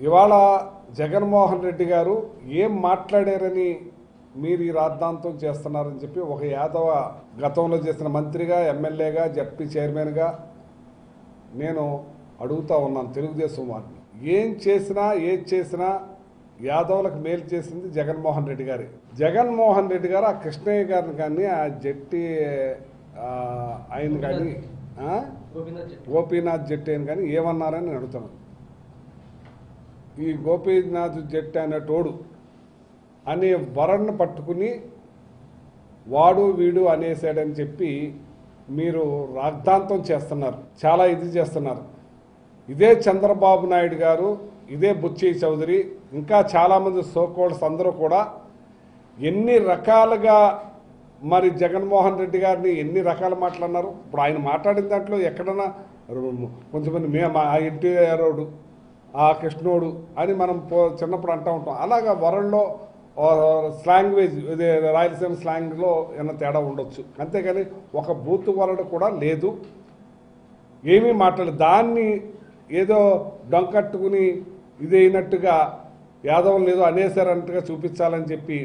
ఇవాళ జగన్మోహన్ రెడ్డి గారు ఏం మాట్లాడారని మీరు ఈ రాద్ధాంతం చేస్తున్నారని చెప్పి ఒక యాదవ గతంలో చేసిన మంత్రిగా, ఎమ్మెల్యేగా, జడ్పీ చైర్మన్గా నేను అడుగుతా ఉన్నాను తెలుగుదేశం వారిని. ఏం చేసినా ఏది చేసినా యాదవులకు మేలు చేసింది జగన్మోహన్ రెడ్డి గారి. జగన్మోహన్ రెడ్డి గారు ఆ కృష్ణయ్య గారిని కానీ, ఆ జట్టి ఆయన కానీ, గోపీనాథ్ జట్టి అని కానీ ఏమన్నారని నేను అడుగుతున్నాను. ఈ గోపీనాథ్ జట్టి అనేటోడు అనే వరణ పట్టుకుని వాడు వీడు అనేసాడని చెప్పి మీరు రాద్ధాంతం చేస్తున్నారు, చాలా ఇది చేస్తున్నారు. ఇదే చంద్రబాబు నాయుడు గారు, ఇదే బుచ్చి చౌదరి, ఇంకా చాలామంది సోకోల్స్ అందరూ కూడా ఎన్ని రకాలుగా మరి జగన్మోహన్ రెడ్డి గారిని ఎన్ని రకాల మాట్లాడినారు. ఇప్పుడు ఆయన మాట్లాడిన దాంట్లో ఎక్కడన్నా కొంచెంమంది మేము ఆ ఎన్టీఆర్ ఆ కృష్ణోడు అని మనం చిన్నప్పుడు అంటూ ఉంటాం. అలాగా వరల్డ్లో స్లాంగ్వేజ్, ఇదే రాయలసీమ స్లాంగ్లో ఏమైనా తేడా ఉండొచ్చు, అంతేగాని ఒక బూత్ వరల్డ్ కూడా లేదు, ఏమీ మాట్లాడలేదు. దాన్ని ఏదో డొంకట్టుకుని ఇదైనట్టుగా యాదవులు ఏదో అనేసారన్నట్టుగా చూపించాలని చెప్పి